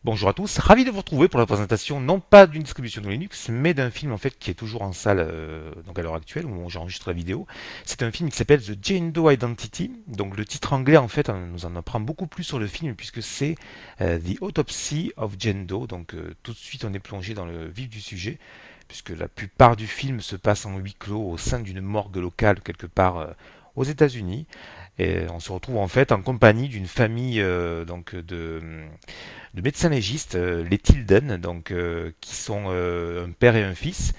Bonjour à tous, ravi de vous retrouver pour la présentation non pas d'une distribution de Linux, mais d'un film en fait qui est toujours en salle donc à l'heure actuelle où j'enregistre la vidéo. C'est un film qui s'appelle The Jane Doe Identity. Donc le titre anglais en fait nous en apprend beaucoup plus sur le film puisque c'est The Autopsy of Jane Doe. Donc tout de suite on est plongé dans le vif du sujet puisque la plupart du film se passe en huis clos au sein d'une morgue locale quelque part aux États-Unis. Et on se retrouve en fait en compagnie d'une famille de médecins légistes, les Tilden, qui sont un père et un fils,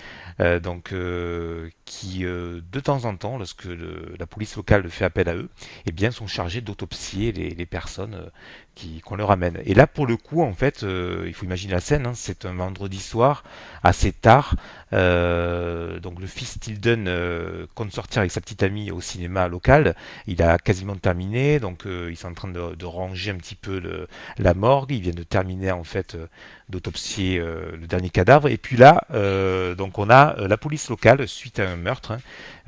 qui de temps en temps, lorsque la police locale fait appel à eux, eh bien, sont chargés d'autopsier les personnes qu'on leur amène. Et là, pour le coup, en fait, il faut imaginer la scène, hein, c'est un vendredi soir, assez tard, donc le fils Tilden compte sortir avec sa petite amie au cinéma local, il a quasiment terminé, donc ils sont en train de ranger un petit peu la morgue. Ils viennent de terminer en fait d'autopsier le dernier cadavre. Et puis là, donc on a la police locale suite à un meurtre.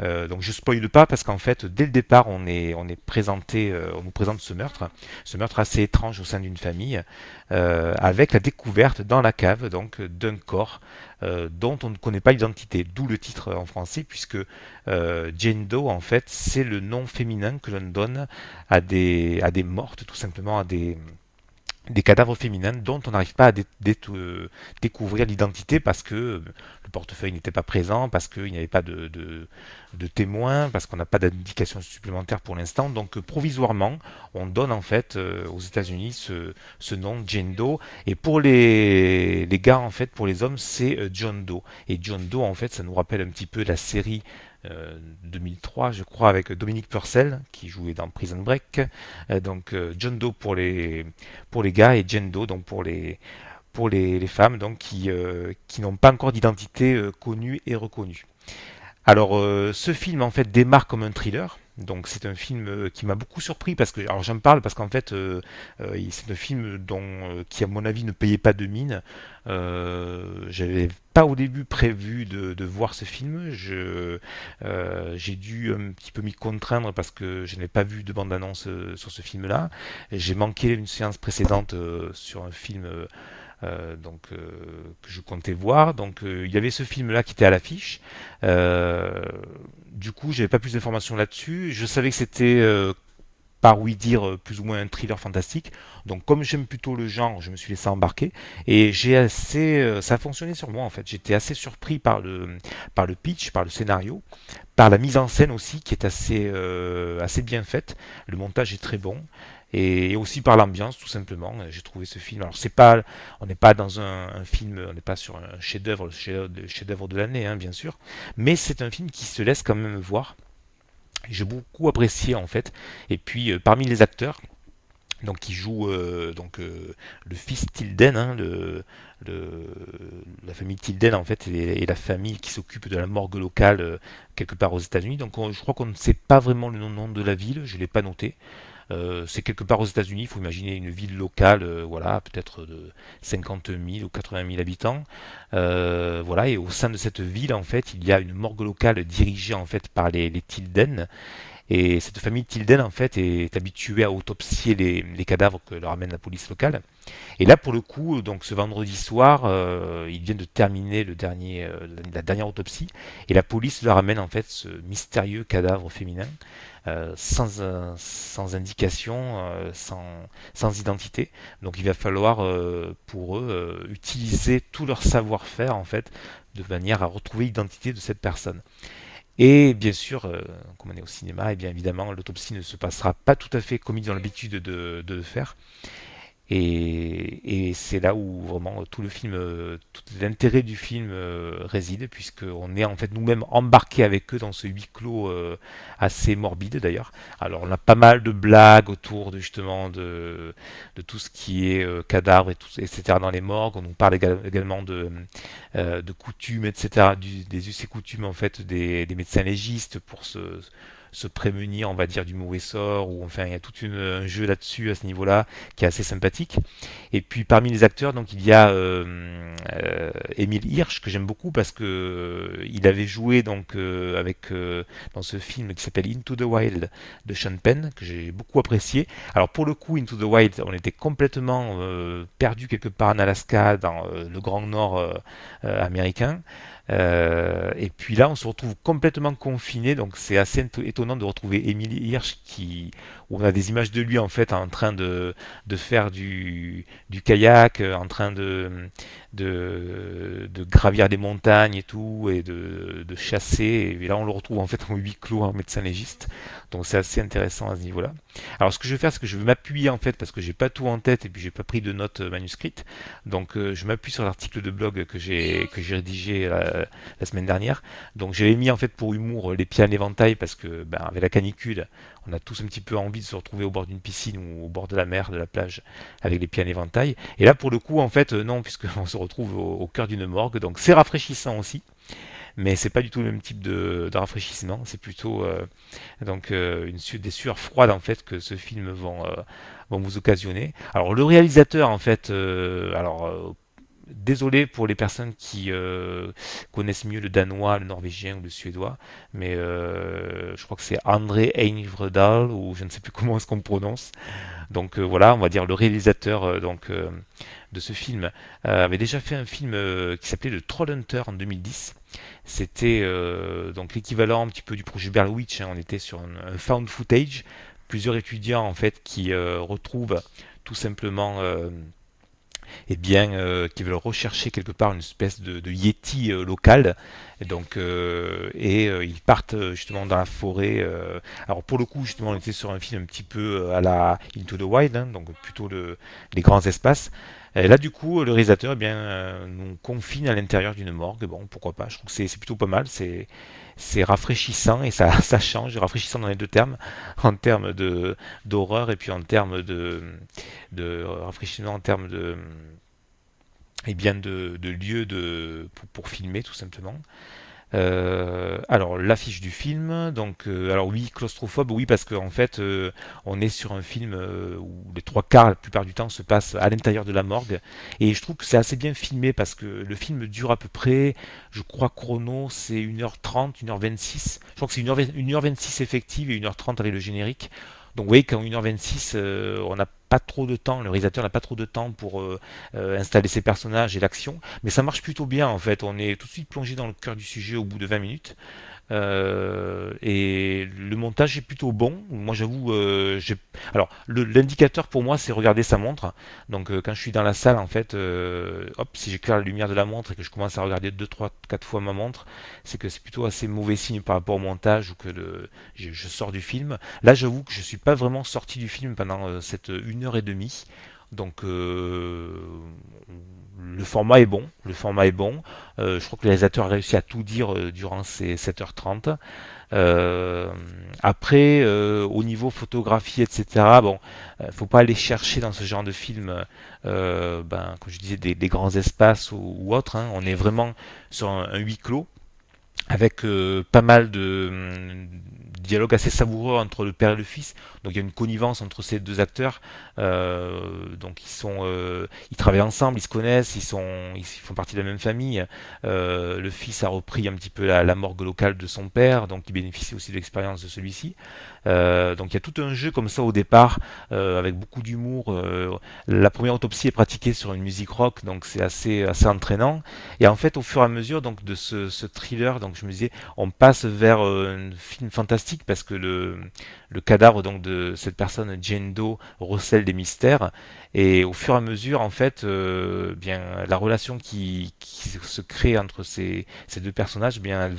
Hein. Donc je spoile pas parce qu'en fait dès le départ on est présenté, on nous présente ce meurtre assez étrange au sein d'une famille, avec la découverte dans la cave donc d'un corps dont on ne connaît pas l'identité, d'où le titre en français, puisque Jane Doe, en fait, c'est le nom féminin que l'on donne à des mortes, tout simplement, à des cadavres féminins dont on n'arrive pas à découvrir l'identité parce que le portefeuille n'était pas présent, parce qu'il n'y avait pas de témoins, parce qu'on n'a pas d'indication supplémentaire pour l'instant. Donc provisoirement, on donne en fait aux États-Unis ce nom Jane Doe. Et pour les gars, en fait, pour les hommes, c'est John Doe. Et John Doe, en fait, ça nous rappelle un petit peu la série 2003, je crois, avec Dominique Purcell qui jouait dans Prison Break. John Doe pour les gars et Jane Doe donc pour les femmes donc qui n'ont pas encore d'identité connue et reconnue. Alors, ce film en fait démarre comme un thriller. Donc c'est un film qui m'a beaucoup surpris parce que alors j'en parle parce qu'en fait c'est un film qui à mon avis ne payait pas de mine. J'avais pas au début prévu de voir ce film. J'ai dû un petit peu m'y contraindre parce que je n'ai pas vu de bande annonce sur ce film-là. J'ai manqué une séance précédente sur un film que je comptais voir. Il y avait ce film-là qui était à l'affiche. Euh, du coup, j'avais pas plus d'informations là-dessus. Je savais que c'était par oui dire plus ou moins un thriller fantastique. Donc comme j'aime plutôt le genre, je me suis laissé embarquer et ça a fonctionné sur moi en fait. J'étais assez surpris par le pitch, par le scénario, par la mise en scène aussi qui est assez bien faite. Le montage est très bon et aussi par l'ambiance tout simplement. J'ai trouvé ce film. Alors on n'est pas dans un film, on n'est pas sur un chef-d'œuvre, le chef-d'œuvre de l'année hein, bien sûr, mais c'est un film qui se laisse quand même voir. J'ai beaucoup apprécié en fait. Et puis parmi les acteurs, donc qui joue le fils Tilden, hein, le- la famille Tilden en fait et la famille qui s'occupe de la morgue locale quelque part aux États-Unis. Je crois qu'on ne sait pas vraiment le nom de la ville, je l'ai pas noté. C'est quelque part aux États-Unis, il faut imaginer une ville locale, voilà, peut-être de 50 000 ou 80 000 habitants. Voilà, et au sein de cette ville, en fait, il y a une morgue locale dirigée en fait par les Tilden. Et cette famille Tilden, en fait, est habituée à autopsier les cadavres que leur amène la police locale. Et là, pour le coup, donc ce vendredi soir, ils viennent de terminer la dernière autopsie, et la police leur amène en fait ce mystérieux cadavre féminin, sans indication, sans identité. Donc il va falloir pour eux utiliser tout leur savoir-faire en fait, de manière à retrouver l'identité de cette personne. Et bien sûr, comme on est au cinéma, et bien évidemment, l'autopsie ne se passera pas tout à fait comme ils ont l'habitude de le faire. Et c'est là où vraiment tout le film, tout l'intérêt du film réside, puisqu'on est en fait nous-mêmes embarqués avec eux dans ce huis clos assez morbide d'ailleurs. Alors on a pas mal de blagues autour de justement de tout ce qui est cadavres et tout, etc. dans les morgues. On nous parle également de coutumes, etc. Des us et coutumes en fait des médecins légistes pour se prémunir, on va dire, du mauvais sort, ou enfin il y a un jeu là-dessus à ce niveau-là qui est assez sympathique. Et puis parmi les acteurs, donc il y a Émile Hirsch que j'aime beaucoup parce que il avait joué donc dans ce film qui s'appelle Into the Wild de Sean Penn que j'ai beaucoup apprécié. Alors pour le coup, Into the Wild, on était complètement perdu quelque part en Alaska, dans le Grand Nord américain. Et puis là, on se retrouve complètement confiné, donc c'est assez étonnant de retrouver Emily Hirsch où on a des images de lui en fait en train de faire du kayak, en train de gravir des montagnes et tout, et de chasser. Et là, on le retrouve en fait en huis clos, en médecin légiste. Donc c'est assez intéressant à ce niveau-là. Alors ce que je vais faire, c'est que je vais m'appuyer en fait, parce que j'ai pas tout en tête et puis j'ai pas pris de notes manuscrites. Donc je m'appuie sur l'article de blog que j'ai rédigé la semaine dernière. Donc j'avais mis en fait pour humour les pieds en éventail parce que ben, avec la canicule, on a tous un petit peu envie de se retrouver au bord d'une piscine ou au bord de la mer, de la plage, avec les pieds en éventail. Et là pour le coup en fait non, puisqu'on se retrouve au cœur d'une morgue, donc c'est rafraîchissant aussi. Mais c'est pas du tout le même type de rafraîchissement, c'est plutôt des sueurs froides en fait que ce film vont vous occasionner. Alors le réalisateur en fait, désolé pour les personnes qui connaissent mieux le danois, le norvégien ou le suédois, mais je crois que c'est André Einvredal ou je ne sais plus comment est-ce qu'on prononce. Donc voilà, on va dire le réalisateur de ce film avait déjà fait un film qui s'appelait Le Trollhunter en 2010. C'était donc l'équivalent un petit peu du projet Blair Witch, hein. On était sur un found footage, plusieurs étudiants en fait qui retrouvent tout simplement qui veulent rechercher quelque part une espèce de yeti local. Ils partent justement dans la forêt. Alors pour le coup, justement, on était sur un film un petit peu à la Into the Wild, hein, donc plutôt les grands espaces. Et là, du coup, le réalisateur nous confine à l'intérieur d'une morgue. Bon, pourquoi pas. Je trouve que c'est plutôt pas mal. C'est rafraîchissant et ça, ça change, rafraîchissant dans les deux termes, en termes d'horreur et puis en termes de rafraîchissement, en termes de lieu pour filmer tout simplement. Alors l'affiche du film, alors oui, claustrophobe, oui parce qu'en fait on est sur un film où les trois quarts la plupart du temps se passent à l'intérieur de la morgue et je trouve que c'est assez bien filmé parce que le film dure à peu près, je crois chrono c'est 1h30, 1h26, je crois que c'est 1h26 effective et 1h30 avec le générique. Donc vous voyez qu'en 1h26 on n'a pas trop de temps, le réalisateur n'a pas trop de temps pour installer ses personnages et l'action, mais ça marche plutôt bien en fait. On est tout de suite plongé dans le cœur du sujet au bout de 20 minutes. Et le montage est plutôt bon. Moi, j'avoue, alors l'indicateur pour moi, c'est regarder sa montre. Donc, quand je suis dans la salle, en fait, hop, si j'éclaire la lumière de la montre et que je commence à regarder 2, 3, 4 fois ma montre, c'est que c'est plutôt assez mauvais signe par rapport au montage ou que je sors du film. Là, j'avoue que je suis pas vraiment sorti du film pendant cette 1h30. Donc, le format est bon. Le format est bon. Je crois que le réalisateur a réussi à tout dire durant ces 7h30. Après, au niveau photographie, etc., bon, faut pas aller chercher dans ce genre de film, comme je disais, des grands espaces ou autres, hein. On est vraiment sur un huis clos avec pas mal de dialogues assez savoureux entre le père et le fils. Donc il y a une connivence entre ces deux acteurs. Donc ils travaillent ensemble, ils se connaissent, ils font partie de la même famille. Le fils a repris un petit peu la morgue locale de son père, donc il bénéficie aussi de l'expérience de celui-ci. Donc il y a tout un jeu comme ça au départ, avec beaucoup d'humour. La première autopsie est pratiquée sur une musique rock, donc c'est assez entraînant. Et en fait, au fur et à mesure donc de ce thriller, donc je me disais, on passe vers un film fantastique parce que le cadavre donc de cette personne Jane Doe recèle des mystères et au fur et à mesure en fait bien la relation qui se crée entre ces deux personnages bien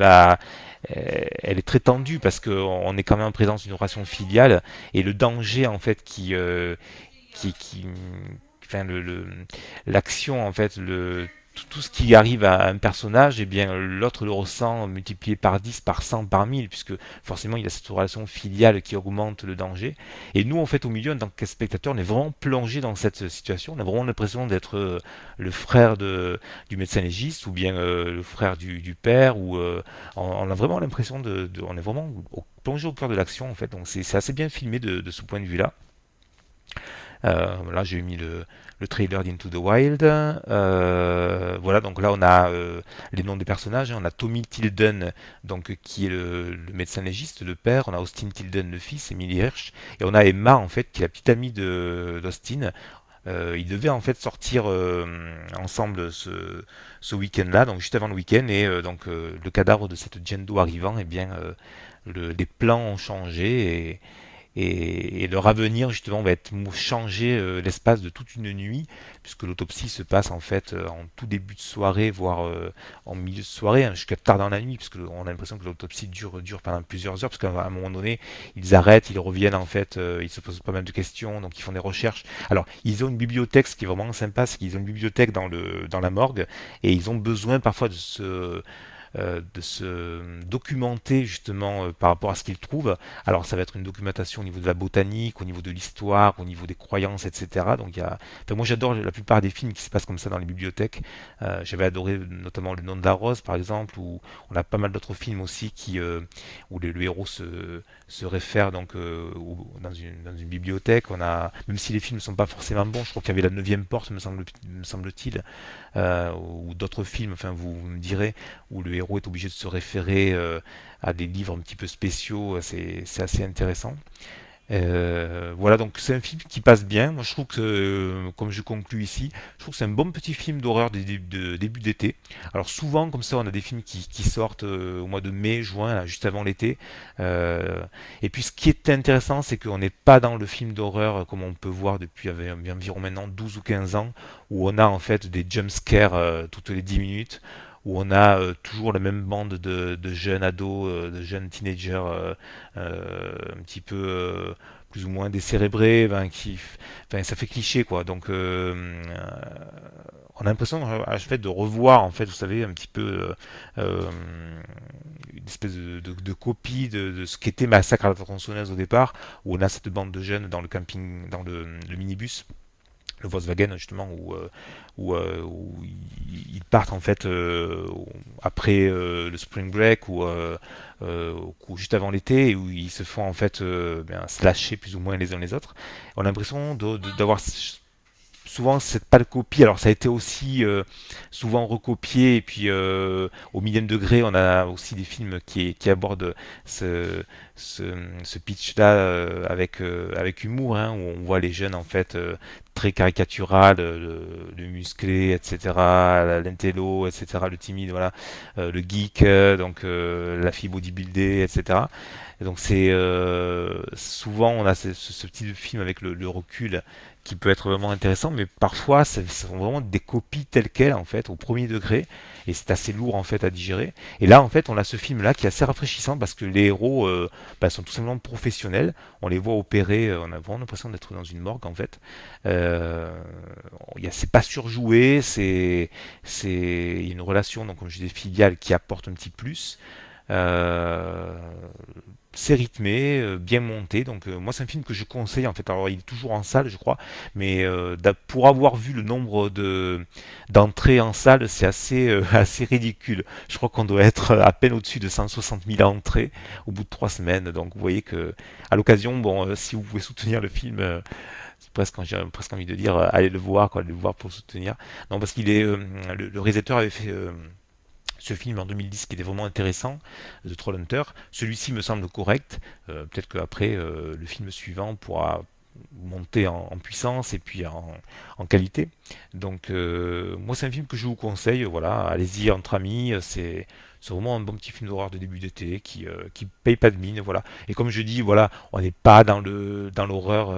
elle est très tendue parce qu'on est quand même en présence d'une relation filiale et le danger en fait qui enfin l'action en fait tout ce qui arrive à un personnage, et bien l'autre le ressent multiplié par 10, par 100, par 1000, puisque forcément il y a cette relation filiale qui augmente le danger. Et nous, en fait, au milieu, en tant que spectateur, on est vraiment plongé dans cette situation. On a vraiment l'impression d'être le frère du médecin légiste, ou bien le frère du père, on a vraiment l'impression on est vraiment plongé au cœur de l'action en fait. Donc c'est assez bien filmé de ce point de vue-là. Là, j'ai mis le trailer d'Into the Wild. Voilà, donc là, on a les noms des personnages, hein. On a Tommy Tilden, donc, qui est le médecin légiste, le père. On a Austin Tilden, le fils, Emily Hirsch. Et on a Emma, en fait, qui est la petite amie d'Austin. Ils devaient en fait sortir ensemble ce week-end-là, donc juste avant le week-end, et donc le cadavre de cette Jane Doe arrivant, eh bien, les plans ont changé et leur avenir justement va être changé l'espace de toute une nuit, puisque l'autopsie se passe en fait en tout début de soirée, voire en milieu de soirée, hein, jusqu'à tard dans la nuit, puisque on a l'impression que l'autopsie dure pendant plusieurs heures, parce qu'à un moment donné, ils arrêtent, ils reviennent en fait, ils se posent pas mal de questions, donc ils font des recherches. Alors, ils ont une bibliothèque, ce qui est vraiment sympa, c'est qu'ils ont une bibliothèque dans la morgue, et ils ont besoin parfois de se documenter justement par rapport à ce qu'ils trouvent. Alors ça va être une documentation au niveau de la botanique, au niveau de l'histoire, au niveau des croyances, etc. Donc enfin, moi j'adore la plupart des films qui se passent comme ça dans les bibliothèques. J'avais adoré notamment Le Nom de la Rose par exemple, où on a pas mal d'autres films aussi où le héros se réfère donc dans une bibliothèque. On a, même si les films ne sont pas forcément bons, je crois qu'il y avait La Neuvième Porte, me semble-t-il, ou d'autres films, enfin vous me direz, où le héros est obligé de se référer à des livres un petit peu spéciaux, c'est assez intéressant. Voilà, donc c'est un film qui passe bien. Moi, je trouve que, comme je conclus ici, je trouve que c'est un bon petit film d'horreur de début d'été. Alors souvent, comme ça, on a des films qui sortent au mois de mai, juin, là, juste avant l'été. Euh, et puis, ce qui est intéressant, c'est qu'on n'est pas dans le film d'horreur comme on peut voir depuis environ maintenant 12 ou 15 ans, où on a en fait des jump scares toutes les 10 minutes, où on a toujours la même bande de jeunes ados, de jeunes teenagers un petit peu plus ou moins décérébrés, enfin, ça fait cliché quoi. Donc on a l'impression à fait de revoir en fait, vous savez, un petit peu euh, une espèce de copie de ce qu'était Massacre à la tronçonneuse au départ, où on a cette bande de jeunes dans le camping, dans le minibus, le Volkswagen justement, où ils partent en fait après le spring break ou juste avant l'été, et où ils se font en fait slasher plus ou moins les uns les autres. On a l'impression d'avoir souvent c'est pas le copie. Alors ça a été aussi souvent recopié, et puis au millième degré, on a aussi des films qui abordent ce, ce, ce pitch-là avec humour, hein, où on voit les jeunes en fait très caricatural, le musclé, etc., l'intello, etc., le timide, voilà, le geek, donc la fille bodybuildée, etc. Et donc c'est souvent on a ce petit film avec le recul qui peut être vraiment intéressant, mais parfois ce sont vraiment des copies telles quelles en fait au premier degré, et c'est assez lourd en fait à digérer. Et là en fait on a ce film là qui est assez rafraîchissant, parce que les héros sont tout simplement professionnels. On les voit opérer, on a vraiment l'impression d'être dans une morgue en fait. Euh, c'est pas surjoué, il y a une relation, donc comme je disais, filiale, qui apporte un petit plus. Euh, c'est rythmé, bien monté. Donc moi c'est un film que je conseille en fait. Alors il est toujours en salle je crois, mais pour avoir vu le nombre d'entrées en salle, c'est assez assez ridicule. Je crois qu'on doit être à peine au-dessus de 160 000 entrées au bout de 3 semaines. Donc vous voyez que à l'occasion, bon, si vous pouvez soutenir le film, j'ai presque envie de dire allez le voir, quoi, allez le voir pour le soutenir. Non, parce qu'il est le réalisateur avait fait ce film en 2010 qui était vraiment intéressant, The Trollhunter. Celui-ci me semble correct. Peut-être qu'après, le film suivant pourra monter en puissance et puis en qualité. Donc, moi, c'est un film que je vous conseille. Voilà, allez-y entre amis. C'est vraiment un bon petit film d'horreur de début d'été qui paye pas de mine. Voilà. Et comme je dis, voilà, on n'est pas dans l'horreur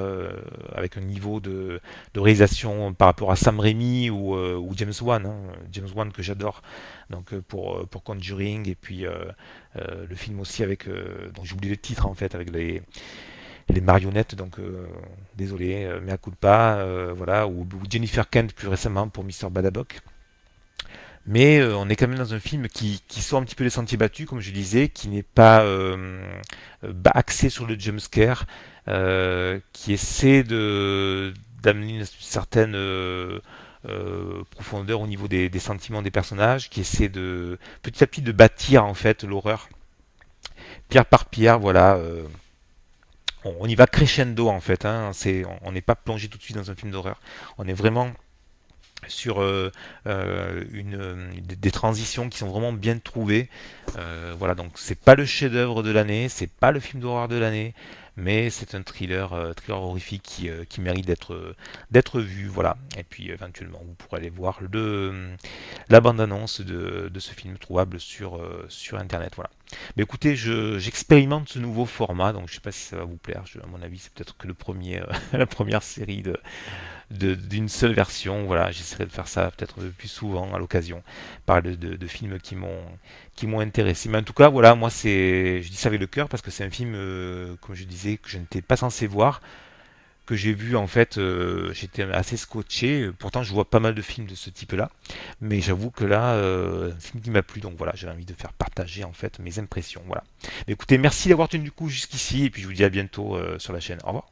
avec un niveau de réalisation par rapport à Sam Raimi ou James Wan. Hein. James Wan que j'adore. Donc pour Conjuring, et puis le film aussi avec donc j'ai oublié le titre en fait, avec les marionnettes, donc désolé, mea culpa, voilà, ou Jennifer Kent plus récemment pour Mr. Badabock. Mais on est quand même dans un film qui sort un petit peu des sentiers battus, comme je disais, qui n'est pas axé sur le jumpscare, qui essaie d'amener une certaine profondeur au niveau des sentiments des personnages, qui essaie de petit à petit de bâtir en fait l'horreur pierre par pierre, voilà. On y va crescendo en fait. Hein, on n'est pas plongé tout de suite dans un film d'horreur. On est vraiment sur des transitions qui sont vraiment bien trouvées. Voilà, donc c'est pas le chef-d'œuvre de l'année, c'est pas le film d'horreur de l'année, mais c'est un thriller horrifique qui mérite d'être vu. Voilà. Et puis éventuellement, vous pourrez aller voir la bande-annonce de ce film trouvable sur Internet. Voilà. Mais écoutez, j'expérimente ce nouveau format, donc je sais pas si ça va vous plaire. À mon avis, c'est peut-être que le premier, la première série d'une seule version. Voilà, j'essaierai de faire ça peut-être plus souvent à l'occasion, parler de films qui m'ont intéressé. Mais en tout cas, voilà, moi je dis ça avec le cœur parce que c'est un film, comme je disais, que je n'étais pas censé voir, que j'ai vu en fait, j'étais assez scotché. Pourtant, je vois pas mal de films de ce type-là, mais j'avoue que là, un film qui m'a plu. Donc voilà, j'avais envie de faire partager en fait mes impressions. Voilà. Mais écoutez, merci d'avoir tenu du coup jusqu'ici, et puis je vous dis à bientôt sur la chaîne. Au revoir.